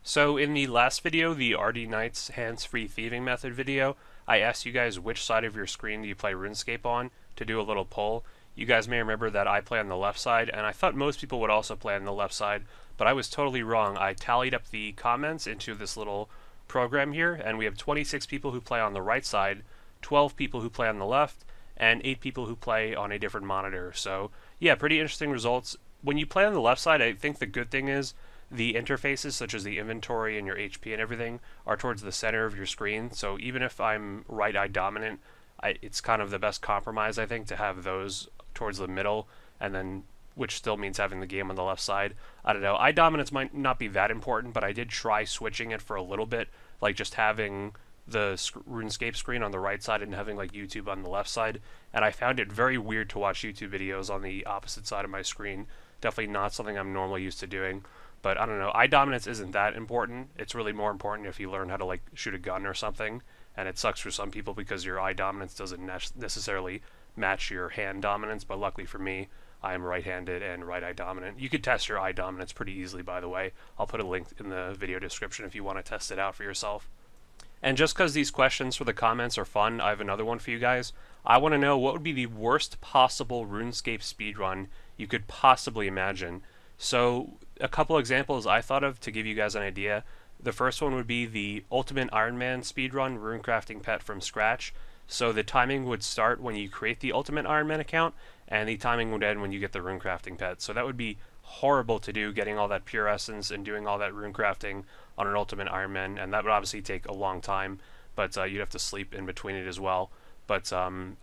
So in the last video, the RD Knights hands-free thieving method video, I asked you guys which side of your screen do you play RuneScape on to do a little poll. You guys may remember that I play on the left side, and I thought most people would also play on the left side, but I was totally wrong. I tallied up the comments into this little program here, and we have 26 people who play on the right side, 12 people who play on the left, and 8 people who play on a different monitor. So yeah, pretty interesting results. When you play on the left side, I think the good thing is the interfaces, such as the inventory and your HP and everything, are towards the center of your screen. So even if I'm right eye dominant, it's kind of the best compromise, I think, to have those towards the middle, and then which still means having the game on the left side. I don't know. Eye dominance might not be that important, but I did try switching it for a little bit, like just having the RuneScape screen on the right side and having like YouTube on the left side, and I found it very weird to watch YouTube videos on the opposite side of my screen. Definitely not something I'm normally used to doing. But I don't know, eye dominance isn't that important. It's really more important if you learn how to like shoot a gun or something, and it sucks for some people because your eye dominance doesn't necessarily match your hand dominance, but luckily for me, I am right-handed and right eye dominant. You could test your eye dominance pretty easily, by the way. I'll put a link in the video description if you want to test it out for yourself. And just because these questions for the comments are fun, I have another one for you guys. I want to know what would be the worst possible RuneScape speedrun you could possibly imagine. So a couple examples I thought of to give you guys an idea. The first one would be the Ultimate Iron Man speedrun runecrafting pet from scratch. So the timing would start when you create the Ultimate Iron Man account, and the timing would end when you get the runecrafting pet. So that would be horrible to do, getting all that pure essence and doing all that runecrafting on an Ultimate Iron Man, and that would obviously take a long time, but you'd have to sleep in between it as well. But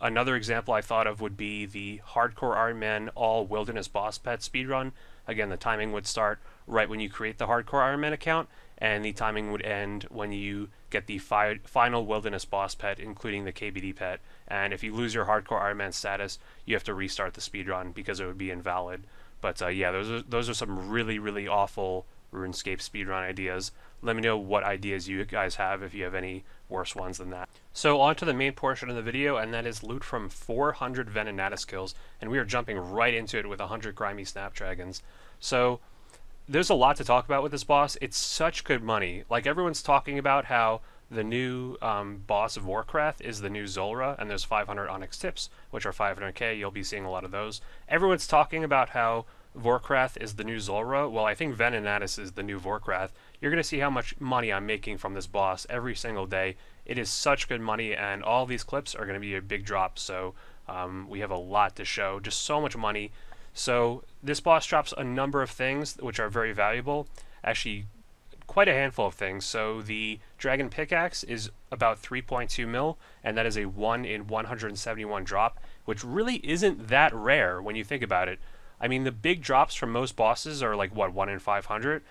another example I thought of would be the Hardcore Iron Man All Wilderness Boss Pet speedrun. Again, the timing would start right when you create the Hardcore Iron Man account, and the timing would end when you get the final Wilderness Boss Pet, including the KBD Pet. And if you lose your Hardcore Iron Man status, you have to restart the speedrun because it would be invalid. But yeah, those are some really awful RuneScape speedrun ideas. Let me know what ideas you guys have if you have any worse ones than that. So on to the main portion of the video, and that is loot from 400 Venenatis kills, and we are jumping right into it with 100 Grimy Snapdragons. So there's a lot to talk about with this boss. It's such good money. Like, everyone's talking about how the new boss of Warcraft is the new Zulrah, and there's 500 Onyx tips, which are 500k. You'll be seeing a lot of those. Everyone's talking about how Vorkrath is the new Zulrah. Well, I think Venenatis is the new Vorkrath. You're going to see how much money I'm making from this boss every single day. It is such good money, and all these clips are going to be a big drop, so we have a lot to show. Just so much money. So this boss drops a number of things which are very valuable. Actually, quite a handful of things. So the Dragon Pickaxe is about 3.2 mil, and that is a 1 in 171 drop, which really isn't that rare when you think about it. I mean, the big drops from most bosses are like, what, 1 in 500?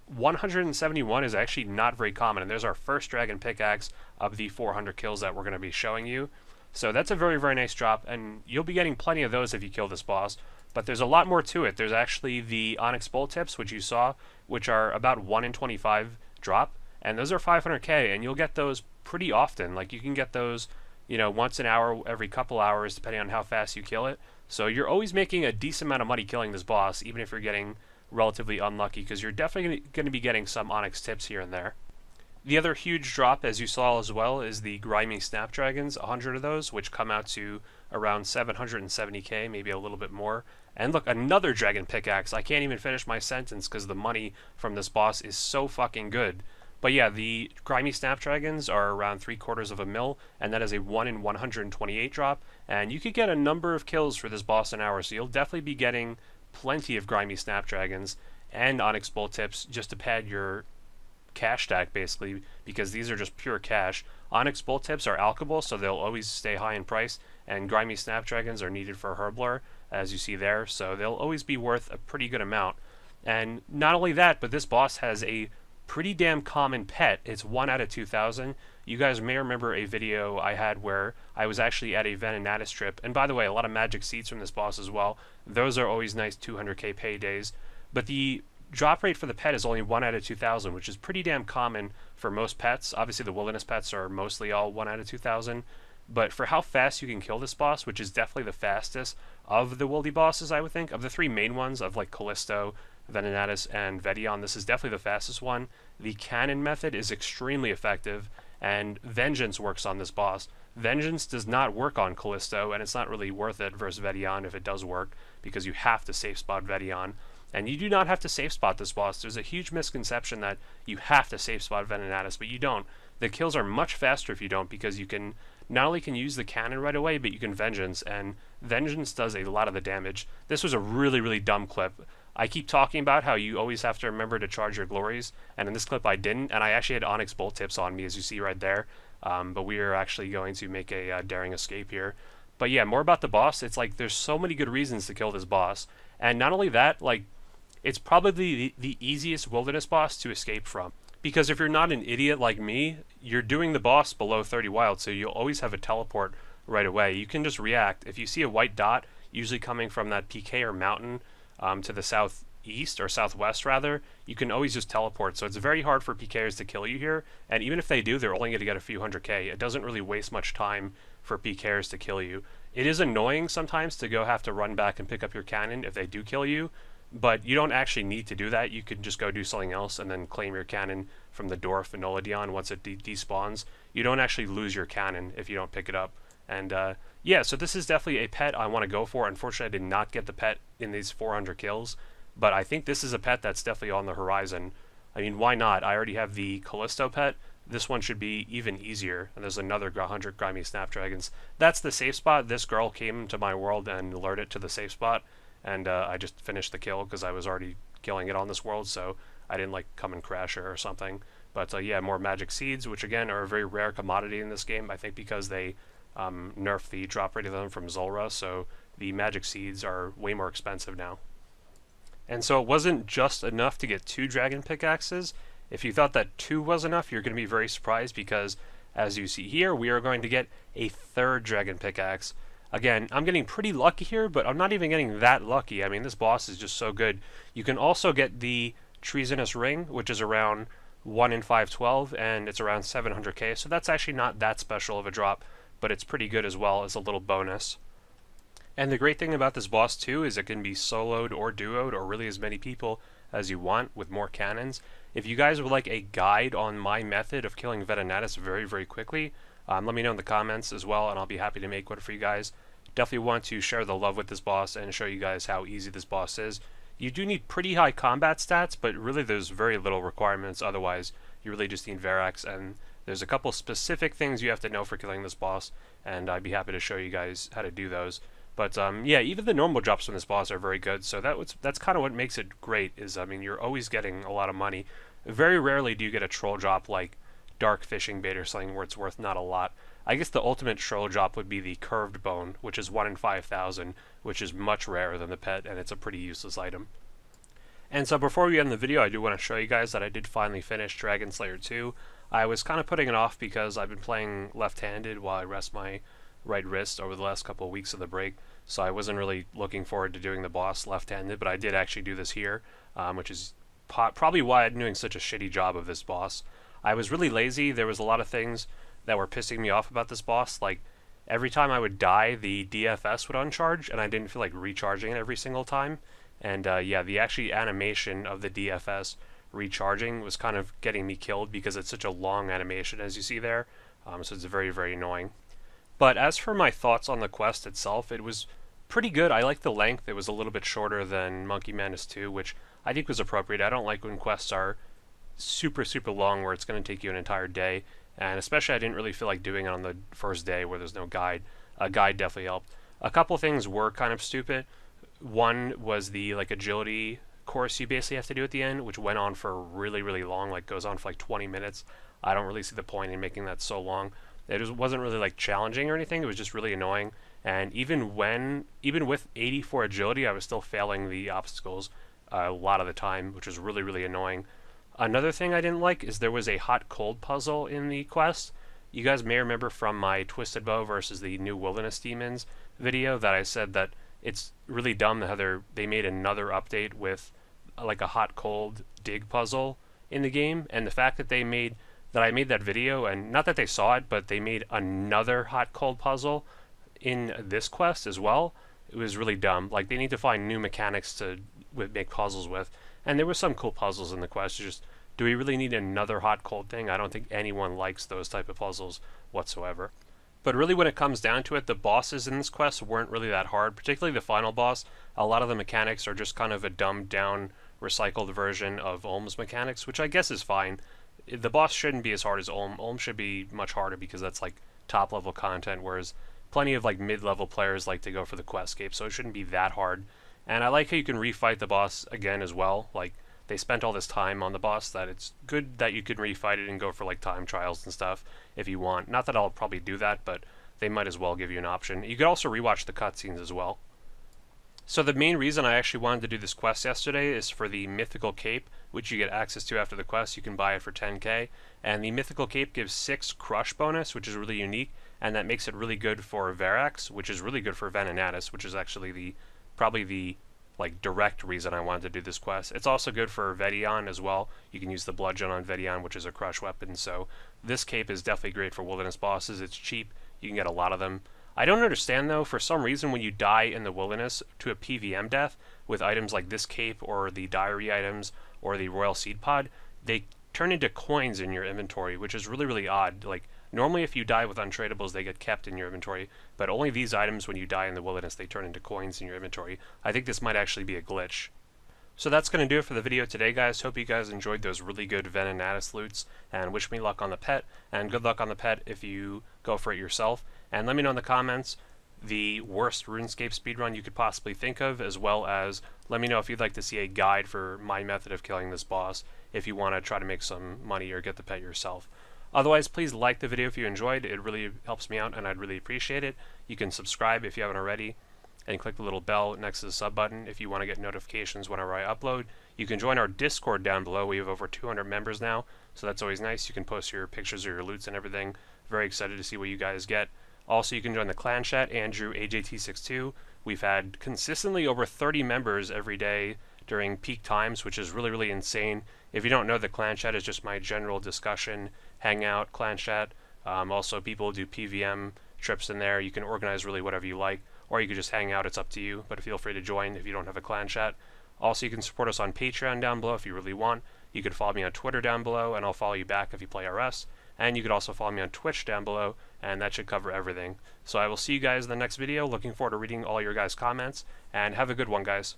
171 is actually not very common, and there's our first Dragon Pickaxe of the 400 kills that we're going to be showing you. So that's a very nice drop, and you'll be getting plenty of those if you kill this boss. But there's a lot more to it. There's actually the Onyx Bolt tips, which you saw, which are about 1 in 25 drop, and those are 500k, and you'll get those pretty often. Like, you can get those, you know, once an hour, every couple hours, depending on how fast you kill it. So you're always making a decent amount of money killing this boss, even if you're getting relatively unlucky, because you're definitely going to be getting some Onyx tips here and there. The other huge drop, as you saw as well, is the Grimy Snapdragons, 100 of those, which come out to around 770k, maybe a little bit more. And look, another Dragon Pickaxe. I can't even finish my sentence because the money from this boss is so fucking good. But yeah, the Grimy Snapdragons are around 3/4 of a mil, and that is a 1 in 128 drop. And you could get a number of kills for this boss an hour, so you'll definitely be getting plenty of Grimy Snapdragons and Onyx Bolt tips just to pad your cash stack, basically, because these are just pure cash. Onyx Bolt tips are alchable, so they'll always stay high in price, and Grimy Snapdragons are needed for Herblore, as you see there, so they'll always be worth a pretty good amount. And not only that, but this boss has a pretty damn common pet. It's 1 out of 2,000. You guys may remember a video I had where I was actually at a Venenatis trip, and by the way, a lot of magic seeds from this boss as well. Those are always nice 200k paydays, but the drop rate for the pet is only 1 out of 2,000, which is pretty damn common for most pets. Obviously, the wilderness pets are mostly all 1 out of 2,000, but for how fast you can kill this boss, which is definitely the fastest of the wildy bosses, I would think, of the 3 main ones of like Callisto, Venenatis and Vedion, this is definitely the fastest one. The cannon method is extremely effective, and Vengeance works on this boss. Vengeance does not work on Callisto, and it's not really worth it versus Vedion if it does work, because you have to safe spot Vedion. And you do not have to safe spot this boss. There's a huge misconception that you have to safe spot Venenatis, but you don't. The kills are much faster if you don't, because you can not only can use the cannon right away, but you can Vengeance, and Vengeance does a lot of the damage. This was a really, really dumb clip. I keep talking about how you always have to remember to charge your glories, and in this clip I didn't, and I actually had Onyx Bolt tips on me, as you see right there. But we are actually going to make a daring escape here. But yeah, more about the boss. It's like there's so many good reasons to kill this boss, and not only that, like it's probably the easiest wilderness boss to escape from. Because if you're not an idiot like me, you're doing the boss below 30 wild, so you'll always have a teleport right away. You can just react. If you see a white dot, usually coming from that PK or mountain to the southeast, or southwest rather, you can always just teleport. So it's very hard for PKers to kill you here, and even if they do, they're only going to get a few 100k. It doesn't really waste much time for PKers to kill you. It is annoying sometimes to go have to run back and pick up your cannon if they do kill you, but you don't actually need to do that. You could just go do something else and then claim your cannon from the dwarf in Oladion once it despawns. You don't actually lose your cannon if you don't pick it up. And yeah, so this is definitely a pet I want to go for. Unfortunately, I did not get the pet in these 400 kills, but I think this is a pet that's definitely on the horizon. I mean, why not? I already have the Callisto pet. This one should be even easier. And there's another 100 Grimy Snapdragons. That's the safe spot. This girl came to my world and lured it to the safe spot. And I just finished the kill because I was already killing it on this world, so I didn't like come and crash her or something. But yeah, more magic seeds, which again are a very rare commodity in this game, I think because they nerfed the drop rate of them from Zulrah, so the magic seeds are way more expensive now. And so it wasn't just enough to get 2 Dragon Pickaxes. If you thought that 2 was enough, you're going to be very surprised, because as you see here, we are going to get a 3rd Dragon Pickaxe. Again, I'm getting pretty lucky here, but I'm not even getting that lucky. I mean, this boss is just so good. You can also get the Treasonous Ring, which is around 1 in 512, and it's around 700k, so that's actually not that special of a drop, but it's pretty good as well as a little bonus. And the great thing about this boss too is it can be soloed or duoed, or really as many people as you want with more cannons. If you guys would like a guide on my method of killing Venenatis very, very quickly, let me know in the comments as well, and I'll be happy to make one for you guys. Definitely want to share the love with this boss and show you guys how easy this boss is. You do need pretty high combat stats, but really there's very little requirements. Otherwise, you really just need Verax, and there's a couple specific things you have to know for killing this boss, and I'd be happy to show you guys how to do those. But yeah, even the normal drops from this boss are very good, so that's kind of what makes it great, is, I mean, you're always getting a lot of money. Very rarely do you get a troll drop like Dark Fishing Bait or something where it's worth not a lot. I guess the ultimate troll drop would be the Curved Bone, which is 1 in 5,000, which is much rarer than the pet, and it's a pretty useless item. And so before we end the video, I do want to show you guys that I did finally finish Dragon Slayer 2. I was kind of putting it off because I've been playing left-handed while I rest my right wrist over the last couple of weeks of the break, so I wasn't really looking forward to doing the boss left-handed, but I did actually do this here, which is probably why I'm doing such a shitty job of this boss. I was really lazy. There was a lot of things that were pissing me off about this boss, like every time I would die, the DFS would uncharge, and I didn't feel like recharging it every single time. And yeah, the actually animation of the DFS recharging was kind of getting me killed because it's such a long animation, as you see there. So it's very, very annoying. But as for my thoughts on the quest itself, it was pretty good. I liked the length. It was a little bit shorter than Monkey Madness 2, which I think was appropriate. I don't like when quests are super, super long where it's going to take you an entire day. And especially I didn't really feel like doing it on the first day where there's no guide. A guide definitely helped. A couple things were kind of stupid. One was the like agility course you basically have to do at the end, which went on for really, really long, like goes on for like 20 minutes. I don't really see the point in making that so long. It wasn't really like challenging or anything, it was just really annoying. And even with 84 agility, I was still failing the obstacles a lot of the time, which was really, really annoying. Another thing I didn't like is there was a hot-cold puzzle in the quest. You guys may remember from my Twisted Bow versus the new Wilderness Demons video that I said that it's really dumb how they made another update with like a hot-cold dig puzzle in the game, and the fact that I made that video, and not that they saw it, but they made another hot-cold puzzle in this quest as well, it was really dumb. Like, they need to find new mechanics to make puzzles with. And there were some cool puzzles in the quest. Just, do we really need another hot cold thing? I don't think anyone likes those type of puzzles whatsoever. But really when it comes down to it, the bosses in this quest weren't really that hard, particularly the final boss. A lot of the mechanics are just kind of a dumbed down, recycled version of Olm's mechanics, which I guess is fine. The boss shouldn't be as hard as Olm. Olm should be much harder because that's like top level content, whereas plenty of like mid-level players like to go for the questscape, so it shouldn't be that hard. And I like how you can refight the boss again as well. Like, they spent all this time on the boss that it's good that you can refight it and go for like time trials and stuff if you want. Not that I'll probably do that, but they might as well give you an option. You could also rewatch the cutscenes as well. So the main reason I actually wanted to do this quest yesterday is for the Mythical Cape, which you get access to after the quest. You can buy it for 10k, and the Mythical Cape gives 6 crush bonus, which is really unique, and that makes it really good for Verax, which is really good for Venenatis, which is actually probably the like direct reason I wanted to do this quest. It's also good for Vedion as well. You can use the bludgeon on Vedion, which is a crush weapon, so this cape is definitely great for wilderness bosses. It's cheap, you can get a lot of them. I don't understand though, for some reason when you die in the wilderness to a PVM death with items like this cape or the diary items or the royal seed pod, they turn into coins in your inventory, which is really, really odd. Like, normally if you die with untradables, they get kept in your inventory, but only these items, when you die in the wilderness, they turn into coins in your inventory. I think this might actually be a glitch. So that's going to do it for the video today, guys. Hope you guys enjoyed those really good Venenatis loots, and wish me luck on the pet, and good luck on the pet if you go for it yourself. And let me know in the comments the worst RuneScape speedrun you could possibly think of, as well as let me know if you'd like to see a guide for my method of killing this boss if you want to try to make some money or get the pet yourself. Otherwise, please like the video if you enjoyed. It really helps me out and I'd really appreciate it. You can subscribe if you haven't already, and click the little bell next to the sub button if you want to get notifications whenever I upload. You can join our Discord down below. We have over 200 members now, so that's always nice. You can post your pictures or your loots and everything. Very excited to see what you guys get. Also, you can join the clan chat, AndrewAJT62. We've had consistently over 30 members every day during peak times, which is really, really insane. If you don't know, the clan chat is just my general discussion, hangout, clan chat. Also, people do PVM trips in there. You can organize really whatever you like, or you could just hang out. It's up to you, but feel free to join if you don't have a clan chat. Also, you can support us on Patreon down below if you really want. You could follow me on Twitter down below, and I'll follow you back if you play RS. And you could also follow me on Twitch down below, and that should cover everything. So I will see you guys in the next video. Looking forward to reading all your guys' comments, and have a good one, guys.